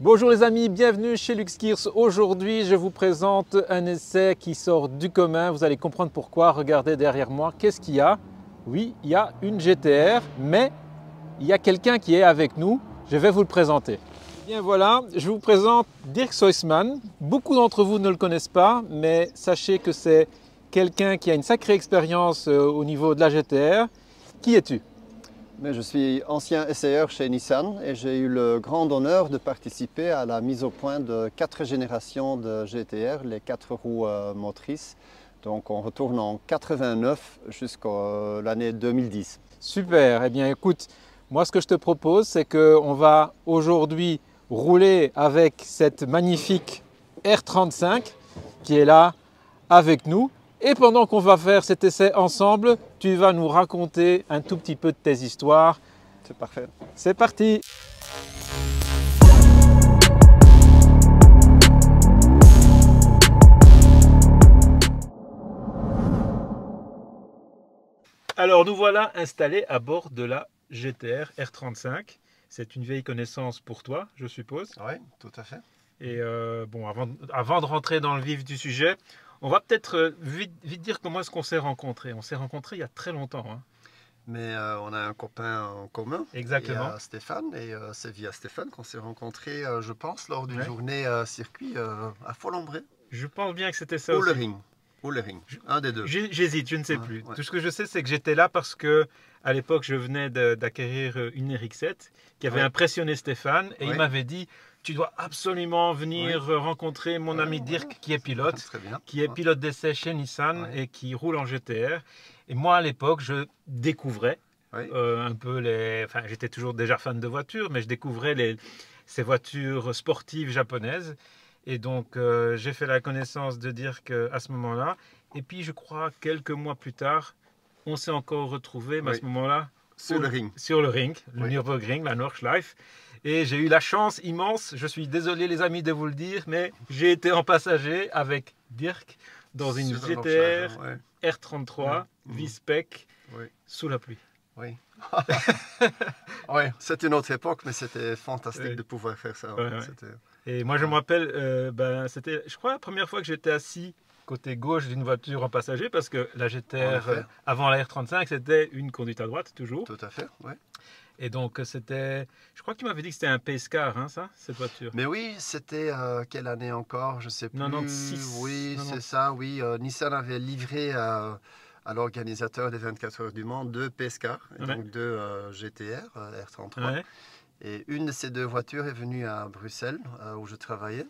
Bonjour les amis, bienvenue chez Luxgears. Aujourd'hui, je vous présente un essai qui sort du commun. Vous allez comprendre pourquoi. Regardez derrière moi, qu'est-ce qu'il y a? Oui, il y a une GTR, mais il y a quelqu'un qui est avec nous. Je vais vous le présenter. Bien voilà, je vous présente Dirk Soisman. Beaucoup d'entre vous ne le connaissent pas, mais sachez que c'est quelqu'un qui a une sacrée expérience au niveau de la GTR. Qui es-tu? Je suis ancien essayeur chez Nissan et j'ai eu le grand honneur de participer à la mise au point de 4 générations de GTR, les 4 roues motrices. Donc on retourne en 89 jusqu'à l'année 2010. Super, eh bien écoute, moi ce que je te propose c'est qu'on va aujourd'hui rouler avec cette magnifique R35 qui est là avec nous. Et pendant qu'on va faire cet essai ensemble, tu vas nous raconter un tout petit peu de tes histoires. C'est parfait. C'est parti! Alors nous voilà installés à bord de la GTR R35. C'est une vieille connaissance pour toi, je suppose. Oui, tout à fait. Et bon, avant de rentrer dans le vif du sujet, on va peut-être vite dire comment est-ce qu'on s'est rencontrés. On s'est rencontrés il y a très longtemps. Hein. Mais on a un copain en commun. Exactement. Stéphane, et c'est via Stéphane qu'on s'est rencontrés, je pense, lors d'une Ouais. journée circuit à Folembray. Je pense bien que c'était ça Ou le aussi. ring. Ou le ring, un des deux. J'hésite, je ne sais plus. Ouais. Tout ce que je sais, c'est que j'étais là parce que à l'époque, je venais d'acquérir une RX-7 qui avait Ouais. impressionné Stéphane et il Ouais. m'avait dit tu dois absolument venir rencontrer mon ami Dirk qui est pilote, Très bien. qui est pilote d'essai chez Nissan Ouais. et qui roule en GTR. Et moi, à l'époque, je découvrais Ouais. un peu les... Enfin, j'étais toujours déjà fan de voitures, mais je découvrais ces voitures sportives japonaises. Et donc, j'ai fait la connaissance de Dirk à ce moment-là. Et puis, je crois, quelques mois plus tard, on s'est encore retrouvés, mais à Oui. ce moment-là, Sur le ring. sur le ring, le Oui. Nürburgring, la Nordschleife. Et j'ai eu la chance immense, je suis désolé les amis de vous le dire, mais j'ai été en passager avec Dirk dans une Sur le GTR ouais. R33 Mhm. V-Spec Oui. sous la pluie. Oui. Oui, c'est une autre époque, mais c'était fantastique Oui. de pouvoir faire ça. Ouais, ouais. C'était- Et moi je me rappelle, c'était je crois la première fois que j'étais assis côté gauche d'une voiture en passager parce que la En GTR effet. avant la R35 c'était une conduite à droite toujours. Tout à fait, oui. Et donc c'était, je crois que tu m'avais dit que c'était un pace car, hein, ça, cette voiture. Mais oui, c'était quelle année encore? Je sais plus. 96. Oui, 90. c'est ça, oui. Nissan avait livré à l'organisateur des 24 heures du Mans 2 Pescar, et Ouais. donc 2 GTR R33. Ouais. Et une de ces 2 voitures est venue à Bruxelles, où je travaillais.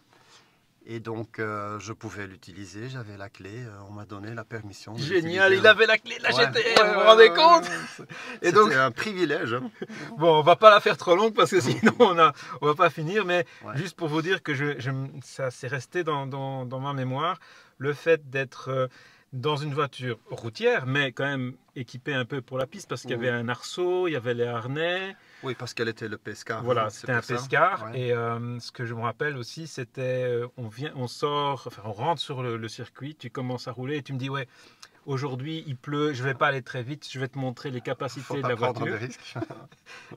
Et donc, je pouvais l'utiliser, j'avais la clé, on m'a donné la permission. de Génial, l'utiliser. il avait la clé de la Ouais. GTR, Ouais, vous vous ouais, rendez ouais, compte? ouais. Et C'était donc, un privilège. Hein. bon, on va pas la faire trop longue parce que sinon on va pas finir, mais Ouais. juste pour vous dire que ça s'est resté dans ma mémoire, le fait d'être dans une voiture routière, mais quand même équipée un peu pour la piste parce qu'il y avait un arceau, il y avait les harnais, Oui, parce qu'elle était le Pescar. voilà, hein, c'est c'était un pour ça. pescar. Ouais. Et ce que je me rappelle aussi, c'était on sort, enfin on rentre sur le circuit, tu commences à rouler et tu me dis ouais. Aujourd'hui, il pleut, je vais pas aller très vite, je vais te montrer les Faut capacités de pas la prendre voiture. de risques.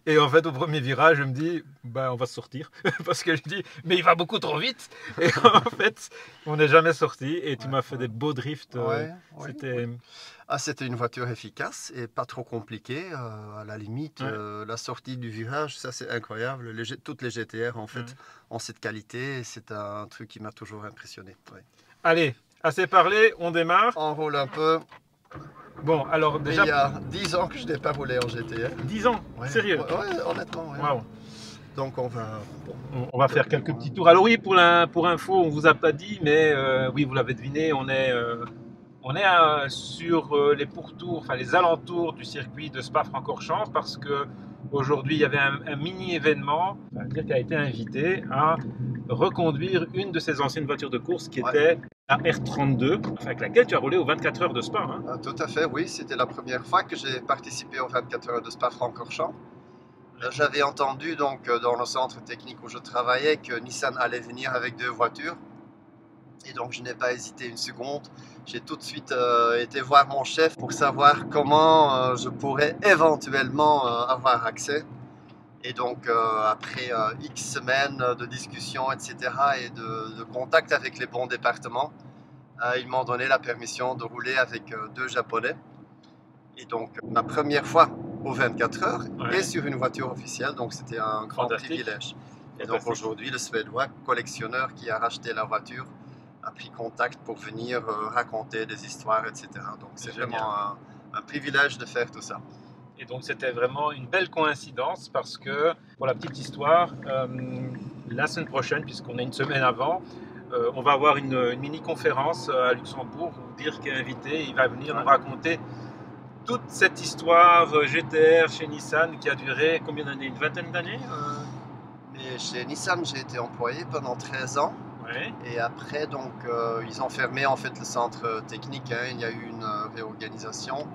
Et en fait, au premier virage, je me dis, bah, on va sortir. Parce que je dis, mais il va beaucoup trop vite. Et en fait, on n'est jamais sorti. Et tu Ouais, m'as fait ouais. des beaux drifts. Ouais, ouais, C'était. ouais. Ah, c'était une voiture efficace et pas trop compliquée. À la limite, Ouais. la sortie du virage, ça c'est incroyable. Toutes les GTR en fait Ouais. ont cette qualité et c'est un truc qui m'a toujours impressionné. Ouais. Allez, assez parlé, on démarre. On roule un peu. Bon, alors Mais déjà, il y a 10 ans que je n'ai pas roulé en GTR. 10 ans, Ouais, sérieux. ouais, honnêtement. Ouais. Waouh. Donc on va. On va faire quelques petits tours. Alors oui, pour info, on vous a pas dit, mais oui, vous l'avez deviné, on est sur les pourtours, enfin les alentours du circuit de Spa-Francorchamps parce que aujourd'hui il y avait un mini événement, qui a été invité à reconduire une de ses anciennes voitures de course qui était la R32, avec laquelle tu as roulé aux 24 heures de Spa. Hein. Tout à fait, oui. C'était la première fois que j'ai participé aux 24 heures de Spa-Francorchamps. J'avais entendu donc dans le centre technique où je travaillais que Nissan allait venir avec 2 voitures. Et donc je n'ai pas hésité une seconde. J'ai tout de suite été voir mon chef pour savoir comment je pourrais éventuellement avoir accès. Et donc, après X semaines de discussions, etc., et de contact avec les bons départements, ils m'ont donné la permission de rouler avec 2 Japonais. Et donc, ma première fois aux 24 heures et sur une voiture officielle, donc c'était un grand privilège. Et donc aujourd'hui, le Suédois collectionneur qui a racheté la voiture a pris contact pour venir raconter des histoires, etc. Donc c'est vraiment un privilège de faire tout ça. Et donc c'était vraiment une belle coïncidence parce que, pour la petite histoire, la semaine prochaine, puisqu'on est une semaine avant, on va avoir une mini-conférence à Luxembourg où Dirk est invité. Il va venir nous raconter toute cette histoire GTR chez Nissan qui a duré combien d'années? Une vingtaine d'années Mais chez Nissan, j'ai été employé pendant 13 ans. Ouais. Et après, donc, ils ont fermé en fait le centre technique. Il y a eu une réorganisation.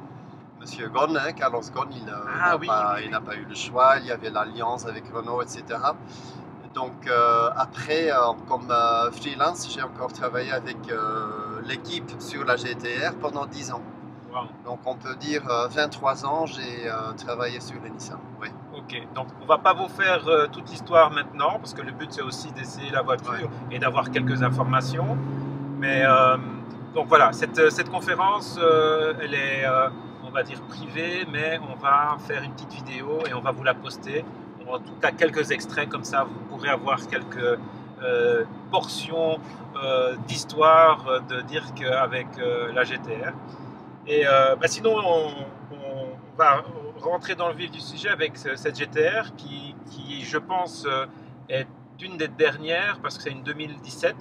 Monsieur Ghosn, Carlos Ghosn, il n'a pas eu le choix. Il y avait l'alliance avec Renault, etc. Donc après, comme freelance, j'ai encore travaillé avec l'équipe sur la GTR pendant 10 ans. Wow. Donc on peut dire 23 ans, j'ai travaillé sur les Nissan. Oui. Ok, donc on va pas vous faire toute l'histoire maintenant, parce que le but c'est aussi d'essayer la voiture et d'avoir quelques informations. Mais donc voilà, cette conférence, elle est, on va dire privée, mais on va faire une petite vidéo et on va vous la poster. En tout cas quelques extraits, comme ça vous pourrez avoir quelques portions d'histoire de Dirk avec la GTR. Et sinon, on va rentrer dans le vif du sujet avec cette GTR qui je pense, est une des dernières parce que c'est une 2017.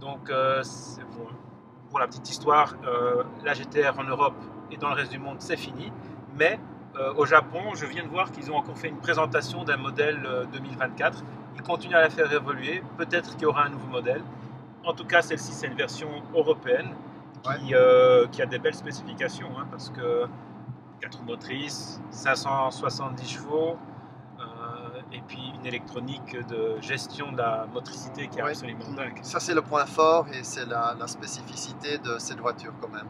Donc, bon, pour la petite histoire, la GTR en Europe et dans le reste du monde, c'est fini. Mais au Japon, je viens de voir qu'ils ont encore fait une présentation d'un modèle 2024. Ils continuent à la faire évoluer. Peut-être qu'il y aura un nouveau modèle. En tout cas, celle-ci, c'est une version européenne. Qui a des belles spécifications, parce que 4 roues motrices, 570 chevaux, et puis une électronique de gestion de la motricité qui est absolument dingue. Ça, c'est le point fort et c'est la spécificité de cette voiture quand même.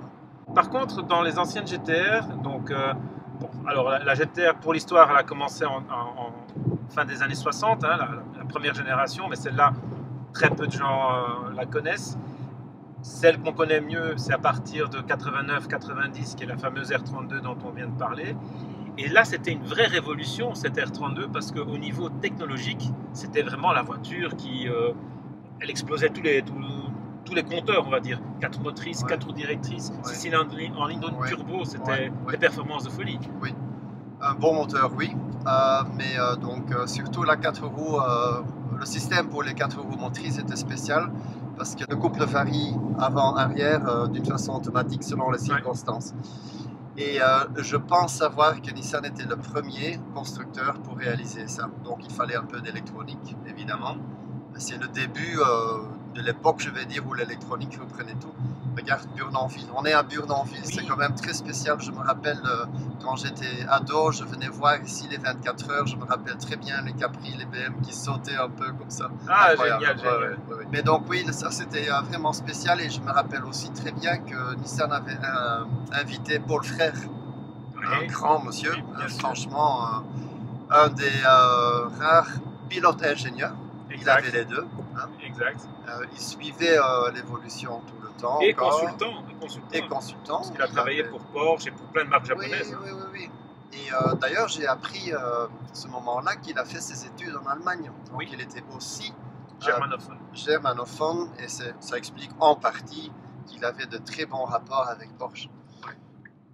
Par contre, dans les anciennes GTR, donc, alors la GTR, pour l'histoire, elle a commencé en fin des années 60, la première génération, mais celle-là, très peu de gens la connaissent. Celle qu'on connaît mieux, c'est à partir de 89-90, qui est la fameuse R32 dont on vient de parler. Et là, c'était une vraie révolution, cette R32, parce qu'au niveau technologique, c'était vraiment la voiture qui... elle explosait tous les compteurs, on va dire. 4 motrices, 4 roues directrices, 6 cylindres en ligne turbo, c'était des performances de folie. Oui, un bon moteur, oui. Mais donc, surtout la 4 roues, le système pour les 4 roues motrices était spécial. Parce que le couple varie avant-arrière d'une façon automatique selon les circonstances. Et je pense savoir que Nissan était le premier constructeur pour réaliser ça. Donc il fallait un peu d'électronique, évidemment. C'est le début de l'époque, je vais dire, où l'électronique reprenait tout. Regarde Burnonville, on est à Burnonville, c'est quand même très spécial. Je me rappelle quand j'étais ado, je venais voir ici les 24 heures, je me rappelle très bien les Capri, les BM qui sautaient un peu comme ça. Ah, incroyable. Génial. Mais donc oui, ça c'était vraiment spécial et je me rappelle aussi très bien que Nissan avait invité Paul Frère, un grand monsieur, franchement un des rares pilotes ingénieurs. Exact. Il avait les deux. Exact. Il suivait l'évolution tout le temps. Et encore. consultant. Parce qu'il a travaillé pour Porsche et pour plein de marques japonaises. Oui. Et d'ailleurs, j'ai appris ce moment-là qu'il a fait ses études en Allemagne. Donc il était aussi germanophone. Et ça explique en partie qu'il avait de très bons rapports avec Porsche.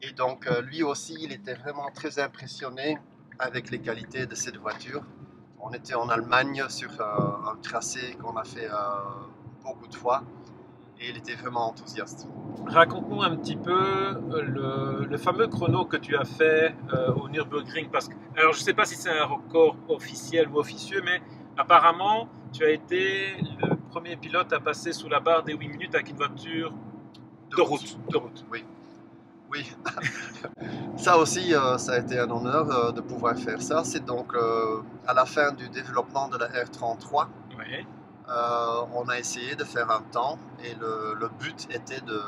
Et donc lui aussi, il était vraiment très impressionné avec les qualités de cette voiture. On était en Allemagne sur un tracé qu'on a fait beaucoup de fois et il était vraiment enthousiaste. Raconte-nous un petit peu le fameux chrono que tu as fait au Nürburgring. Parce que, alors, je ne sais pas si c'est un record officiel ou officieux, mais apparemment, tu as été le premier pilote à passer sous la barre des 8 minutes avec une voiture de route. Oui, ça aussi, ça a été un honneur de pouvoir faire ça. C'est donc à la fin du développement de la R33, on a essayé de faire un temps et le but était de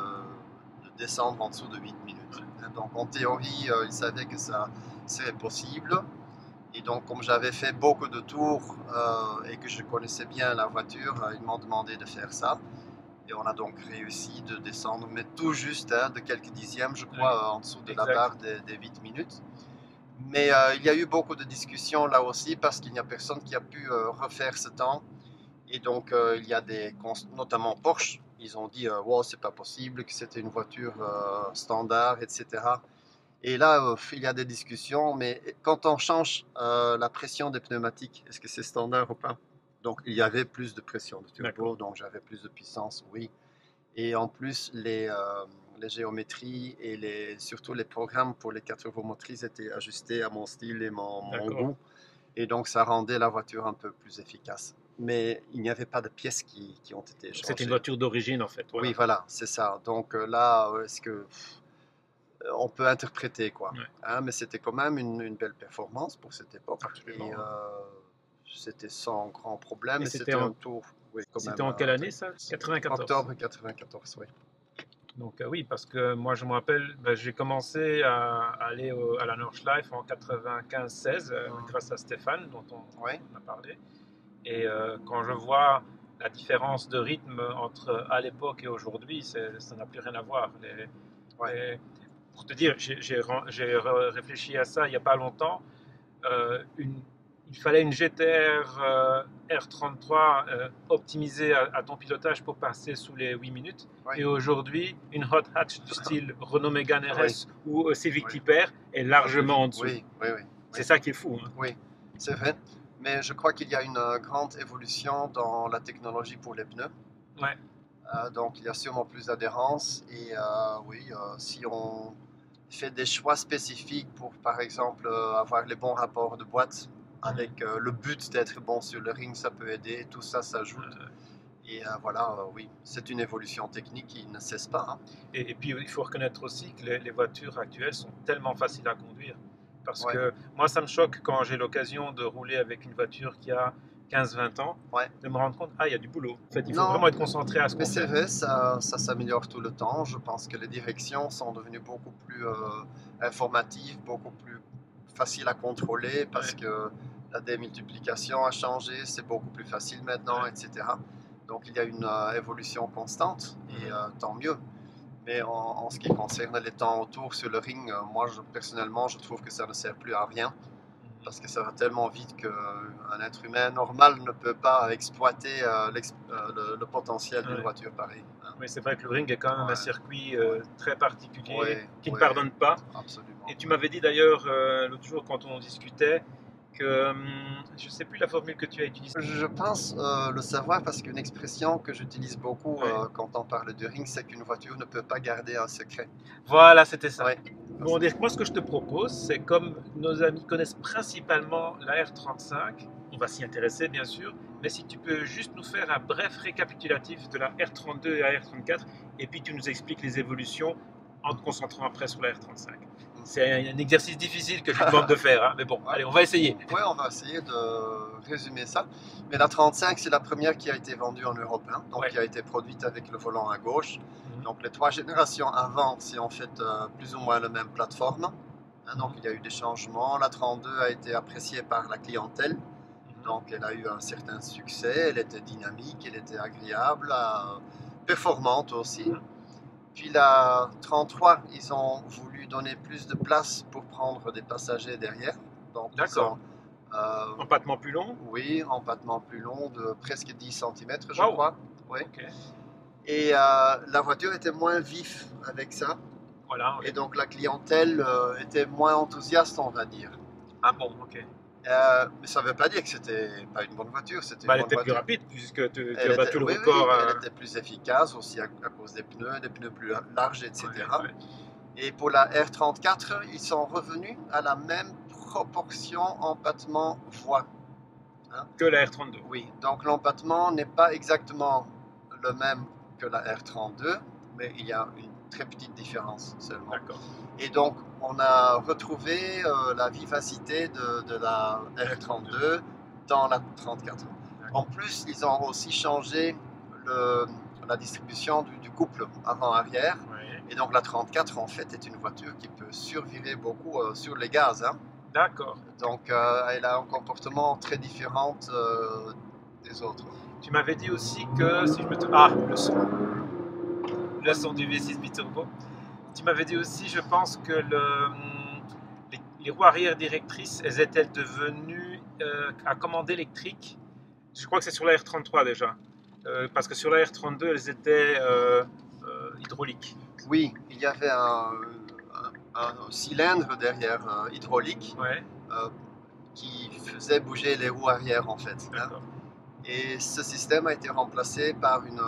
descendre en dessous de 8 minutes. Donc en théorie, il savait que ça serait possible Et donc, comme j'avais fait beaucoup de tours et que je connaissais bien la voiture, ils m'ont demandé de faire ça. Et on a donc réussi de descendre, mais tout juste, hein, de quelques dixièmes, je crois, Oui, en dessous de la exact. barre des 8 minutes. Mais il y a eu beaucoup de discussions là aussi parce qu'il n'y a personne qui a pu refaire ce temps. Et donc, il y a notamment Porsche, ils ont dit wow, c'est pas possible, que c'était une voiture standard, etc. Et là, il y a des discussions, mais quand on change la pression des pneumatiques, est-ce que c'est standard ou pas? Donc, il y avait plus de pression de turbo, D'accord. donc j'avais plus de puissance, oui. Et en plus, les géométries et surtout les programmes pour les 4 roues motrices étaient ajustés à mon style et mon D'accord. goût. Et donc, ça rendait la voiture un peu plus efficace. Mais il n'y avait pas de pièces qui ont été C'était une changées. voiture d'origine en fait. Oui, Voilà. voilà, c'est ça. Donc là, est-ce que on peut interpréter quoi. Ouais, Hein, mais c'était quand même une belle performance pour cette époque. Et absolument. c'était sans grand problème. Et Et c'était un tour, oui, quand c'était même. en quelle année ça? 94. Octobre 94, oui. Donc oui, parce que moi je me rappelle, ben, j'ai commencé à aller à la Nordschleife en 95-16 grâce à Stéphane dont Oui, on a parlé. Et quand je vois la différence de rythme entre à l'époque et aujourd'hui, ça n'a plus rien à voir. ouais. Pour te dire, j'ai réfléchi à ça il n'y a pas longtemps. Il fallait une GTR R33 optimisée à ton pilotage pour passer sous les 8 minutes. Oui, Et aujourd'hui, une hot hatch du style Renault Mégane oui, RS ou Civic oui. Type R est largement en dessous. Oui, oui, oui, oui, C'est ça qui est fou, hein. oui, c'est vrai. Mais je crois qu'il y a une grande évolution dans la technologie pour les pneus. Ouais. Donc il y a sûrement plus d'adhérence. Et oui, si on fait des choix spécifiques pour, par exemple, avoir les bons rapports de boîte, avec le but d'être bon sur le ring, ça peut aider. Tout ça s'ajoute. Euh, Et voilà, oui, c'est une évolution technique qui ne cesse pas. Hein. et puis il faut reconnaître aussi que les voitures actuelles sont tellement faciles à conduire. Parce Ouais, que moi, ça me choque quand j'ai l'occasion de rouler avec une voiture qui a 15-20 ans, ouais. de me rendre compte, ah, il y a du boulot. En fait, il faut Non, vraiment être concentré à ce mais qu'on c'est fait. vrai, ça s'améliore tout le temps. Je pense que les directions sont devenues beaucoup plus informatives, beaucoup plus faciles à contrôler parce Ouais. que la démultiplication a changé, c'est beaucoup plus facile maintenant, Ouais. etc. Donc il y a une évolution constante et Mhm. tant mieux. Mais en ce qui concerne les temps autour sur le ring, moi personnellement, je trouve que ça ne sert plus à rien parce que ça va tellement vite qu'un être humain normal ne peut pas exploiter le potentiel d'une Ouais. voiture pareille. Hein. Mais c'est vrai que le ring est quand même un Ouais, circuit ouais, très particulier ouais, qui ne ouais, pardonne pas. absolument. Et tu Ouais. m'avais dit d'ailleurs l'autre jour quand on discutait que je ne sais plus la formule que tu as utilisée. Je pense le savoir parce qu'une expression que j'utilise beaucoup Ouais. quand on parle du ring, c'est qu'une voiture ne peut pas garder un secret. Voilà, c'était ça. Ouais, Bon, Dirk, moi ce que je te propose, c'est comme nos amis connaissent principalement la R35, on va s'y intéresser bien sûr, mais si tu peux juste nous faire un bref récapitulatif de la R32 et la R34, et puis tu nous expliques les évolutions en te concentrant après sur la R35. C'est un exercice difficile que je lui demande de faire, hein, mais bon, ouais. allez, on va essayer. Ouais, on va essayer de résumer ça. Mais la 35, c'est la première qui a été vendue en Europe, hein, donc Ouais. qui a été produite avec le volant à gauche. Mhm. Donc les 3 générations avant, c'est en fait plus ou moins la même plateforme. Hein, donc il y a eu des changements. La 32 a été appréciée par la clientèle. Mhm. Donc elle a eu un certain succès. Elle était dynamique, elle était agréable, performante aussi. Mhm. Puis la 33, ils ont voulu donner plus de place pour prendre des passagers derrière. Donc ils D'accord. ont Empattement plus long. oui, empattement plus long de presque 10 cm, je Waouh. crois. Oui. Ok. Et la voiture était moins vif avec ça. Voilà. Et Oui. donc la clientèle était moins enthousiaste, on va dire. Ah bon, ok. Mais ça ne veut pas dire que c'était pas une bonne voiture, c'était Bah, une elle bonne était plus voiture. rapide puisque tu Elle as était, battu le oui, oui, record. elle était plus efficace aussi à cause des pneus plus larges, etc. Ouais, ouais. Et pour la R34, ils sont revenus à la même proportion empattement-voie. Hein. Que la R32. Oui, donc l'empattement n'est pas exactement le même que la R32, mais il y a une très petite différence seulement. D'accord. Et donc, on a retrouvé la vivacité de la R32 dans la 34. En plus, ils ont aussi changé la distribution du couple avant-arrière. Ouais. Et donc, la 34, en fait, est une voiture qui peut survivre beaucoup sur les gaz. Hein. D'accord. Donc elle a un comportement très différent des autres. Tu m'avais dit aussi que, si je me trompe... Ah, le son du V6 biturbo. Tu m'avais dit aussi, je pense que les roues arrière directrices, elles étaient devenues à commande électrique. Je crois que c'est sur la R33 déjà. Parce que sur la R32, elles étaient hydrauliques. Oui, il y avait un cylindre derrière hydraulique Ouais, qui faisait bouger les roues arrière en fait. Hein. d'accord. Et ce système a été remplacé par une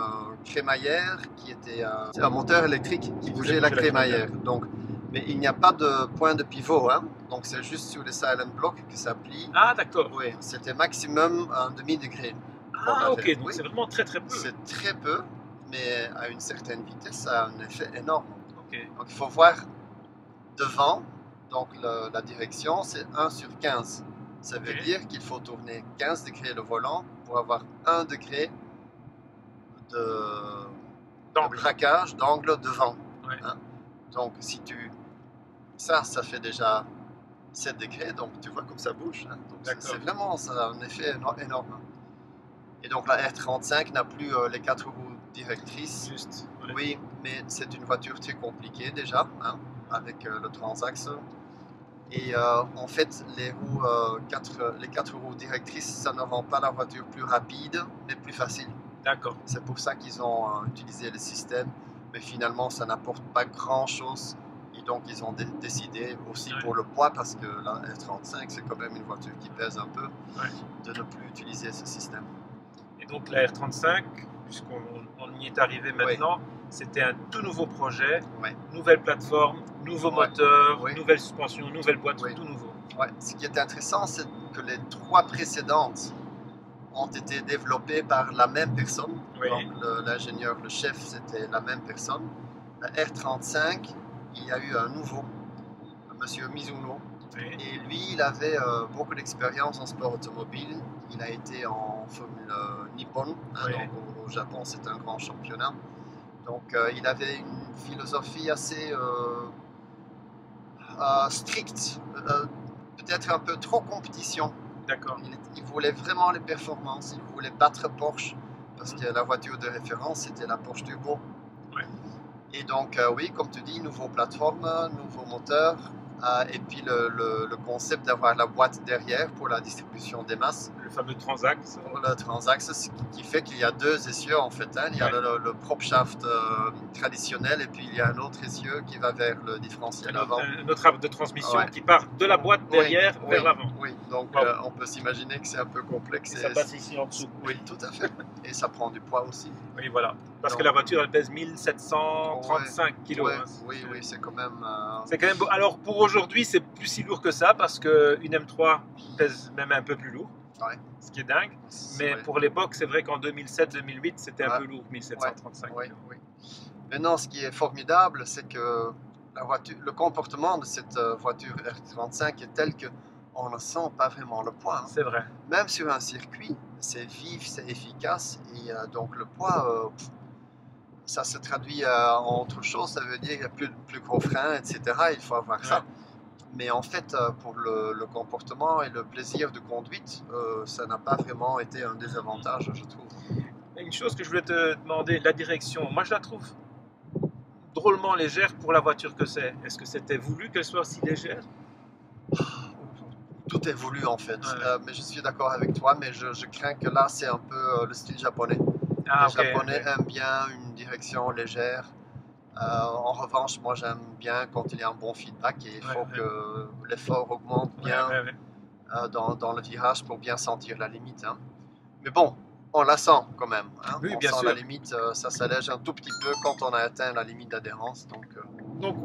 crémaillère qui était un moteur électrique qui bougeait la crémaillère. Donc, mais il n'y a pas de point de pivot, hein. Donc c'est juste sur les silent blocks que ça plie. Ah, d'accord. Oui, c'était maximum un demi-degré. Ah, ok, donc oui. c'est vraiment très très peu. C'est très peu, mais à une certaine vitesse, ça a un effet énorme. Ok, Donc il faut voir devant, donc la direction c'est 1 sur 15. Ça veut Ok. dire qu'il faut tourner 15 degrés le volant pour avoir 1 degré de d'angle. braquage, d'angle devant. Ouais. Hein. Donc si tu... Ça fait déjà 7 degrés, donc tu vois comme ça bouge. Hein. Donc c'est vraiment ça a un effet énorme. Et donc la R35 n'a plus les 4 roues directrices. Juste. Ouais. Oui, mais c'est une voiture très compliquée déjà, hein, avec le transaxe. Et en fait, les 4 roues directrices, ça ne rend pas la voiture plus rapide, mais plus facile. D'accord. C'est pour ça qu'ils ont utilisé le système, mais finalement, ça n'apporte pas grand-chose. Et donc, ils ont décidé aussi pour le poids, parce que la R35, c'est quand même une voiture qui pèse un peu, de ne plus utiliser ce système. Et donc la R35, puisqu'on y est arrivé maintenant, c'était un tout nouveau projet, nouvelle plateforme, nouveau moteur, nouvelle suspension, nouvelle boîte, tout nouveau. Ouais. Ce qui est intéressant, c'est que les 3 précédentes ont été développées par la même personne. Donc l'ingénieur, le chef, c'était la même personne. La R35, il y a eu un nouveau, monsieur Mizuno. Et lui, il avait beaucoup d'expérience en sport automobile. Il a été en Formule Nippon. Hein, donc au Japon, c'est un grand championnat. Donc il avait une philosophie assez stricte, peut-être un peu trop compétition. D'accord. Il voulait vraiment les performances, il voulait battre Porsche, parce que la voiture de référence, c'était la Porsche Turbo. Et donc, oui, comme tu dis, nouveau plateforme, nouveau moteur, et puis le concept d'avoir la boîte derrière pour la distribution des masses. Le fameux transaxe. Le transaxe, ce qui fait qu'il y a 2 essieux en fait. Hein. Il y a le prop shaft traditionnel, et puis il y a un autre essieu qui va vers le différentiel avant. Un autre arbre de transmission qui part de la boîte derrière vers l'avant. Oui, donc on peut s'imaginer que c'est un peu complexe. Et ça passe ici en dessous. Oui, tout à fait. Et ça prend du poids aussi. Oui, voilà. Parce que la voiture, elle pèse 1735 kg. Oui, c'est quand même... C'est quand même beau. Alors pour aujourd'hui, c'est plus si lourd que ça, parce qu'une M3 pèse même un peu plus lourd. Ce qui est dingue. Mais pour l'époque, c'est vrai qu'en 2007-2008, c'était un peu lourd, 1735 kg. Maintenant, ce qui est formidable, c'est que le comportement de cette voiture R35 est tel qu'on ne sent pas vraiment le poids. Hein. C'est vrai. Même sur un circuit, c'est vif, c'est efficace. Et donc le poids, ça se traduit en autre chose. Ça veut dire qu'il y a plus gros freins, etc. Il faut avoir ça. Mais en fait, pour le comportement et le plaisir de conduite, ça n'a pas vraiment été un désavantage, je trouve. Une chose que je voulais te demander, la direction, moi je la trouve drôlement légère pour la voiture que c'est. Est-ce que c'était voulu qu'elle soit si légère? Tout est voulu en fait, mais je suis d'accord avec toi, mais je crains que là c'est un peu le style japonais. Les Japonais aiment bien une direction légère. En revanche, moi j'aime bien quand il y a un bon feedback, et il faut que l'effort augmente bien dans le virage pour bien sentir la limite. Hein. Mais bon, on la sent quand même. Hein. Oui, on bien sent sûr. la limite, ça s'allège un tout petit peu quand on a atteint la limite d'adhérence. Donc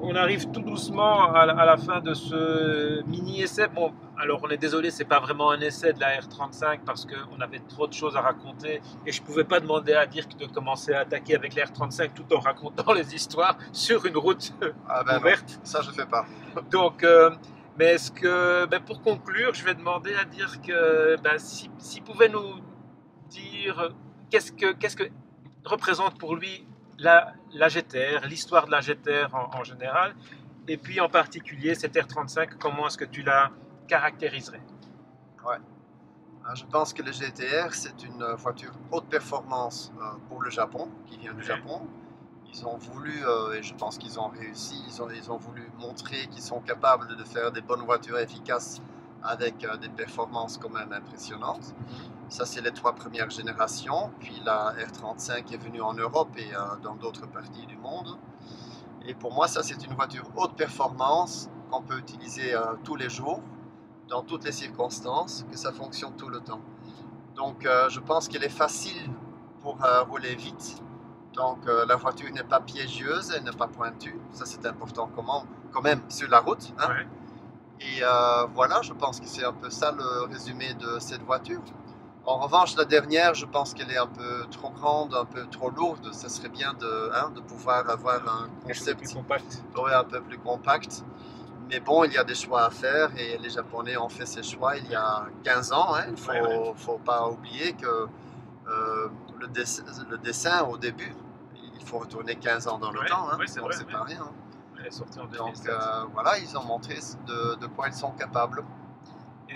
on arrive tout doucement à la fin de ce mini-essai. Bon, alors on est désolé, c'est pas vraiment un essai de la R35 parce qu'on avait trop de choses à raconter et je pouvais pas demander à Dirk de commencer à attaquer avec la R35 tout en racontant les histoires sur une route ouverte. Non, ça je fais pas. Donc, mais est-ce que, pour conclure, je vais demander à Dirk s'il pouvait nous dire qu'est-ce que représente pour lui la GTR, l'histoire de la GTR en général, et puis en particulier cette R35, comment est-ce que tu l'as caractériserait? Ouais. Je pense que le GTR, c'est une voiture haute performance pour le Japon, qui vient du Japon. Ils ont voulu, et je pense qu'ils ont réussi, ils ont voulu montrer qu'ils sont capables de faire des bonnes voitures efficaces avec des performances quand même impressionnantes. Ça, c'est les 3 premières générations. Puis la R35 est venue en Europe et dans d'autres parties du monde. Et pour moi, ça, c'est une voiture haute performance qu'on peut utiliser tous les jours, dans toutes les circonstances, que ça fonctionne tout le temps. Donc, je pense qu'elle est facile pour rouler vite. Donc, la voiture n'est pas piégeuse, elle n'est pas pointue. Ça, c'est important quand même sur la route. Hein. Ouais. Et voilà, je pense que c'est un peu ça le résumé de cette voiture. En revanche, la dernière, je pense qu'elle est un peu trop grande, un peu trop lourde. Ça serait bien de pouvoir avoir un concept plus compact. un peu plus compact. Mais bon, il y a des choix à faire et les Japonais ont fait ces choix il y a 15 ans. Hein. Il ne faut pas oublier que le dessin au début, il faut retourner 15 ans dans le temps. Hein. C'est donc vrai, c'est pas rien. Hein. Elle est sortie en Donc 2007. voilà, ils ont montré de quoi ils sont capables.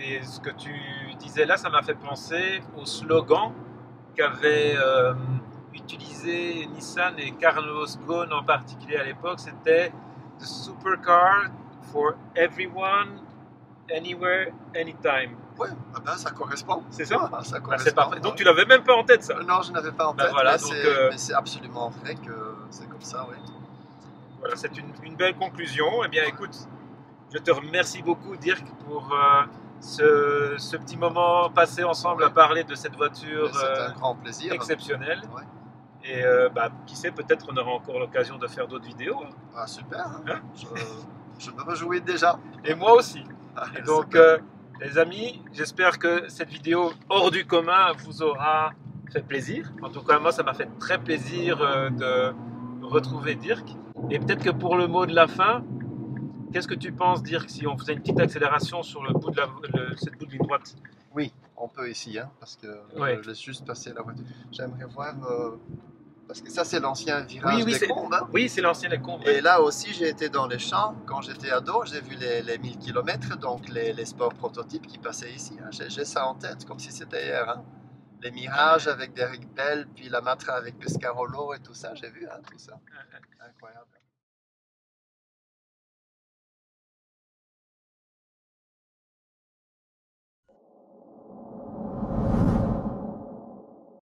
Et ce que tu disais là, ça m'a fait penser au slogan qu'avait utilisé Nissan et Carlos Ghosn en particulier à l'époque. C'était The Supercar for everyone, anywhere, anytime. Oui, ça correspond. C'est ça? Ça correspond. C'est parfait. Donc tu l'avais même pas en tête, ça? Non, je n'avais pas en tête. Voilà, mais c'est absolument vrai que c'est comme ça, oui. Voilà, c'est une belle conclusion. Eh bien, écoute, je te remercie beaucoup, Dirk, pour ce petit moment passé ensemble à parler de cette voiture un grand plaisir. Exceptionnelle. Ouais. Et qui sait, peut-être on aura encore l'occasion de faire d'autres vidéos. Ah, super, hein. Je me réjouis déjà. Et moi aussi. Et donc, les amis, j'espère que cette vidéo hors du commun vous aura fait plaisir. En tout cas, moi, ça m'a fait très plaisir de retrouver Dirk. Et peut-être que pour le mot de la fin, qu'est-ce que tu penses, Dirk, si on faisait une petite accélération sur le bout de cette bout de ligne droite? Oui, on peut ici, hein, parce que je laisse juste passer la voiture. J'aimerais voir, parce que ça c'est l'ancien virage des Combes. Hein. Oui, c'est l'ancien des Combes. Et là aussi, j'ai été dans les champs. Quand j'étais ado, j'ai vu les 1000 km, donc les sports prototypes qui passaient ici. Hein. J'ai ça en tête, comme si c'était hier. Hein. Les mirages avec Derek Bell, puis la Matra avec Pescarolo et tout ça, j'ai vu hein, tout ça. Incroyable.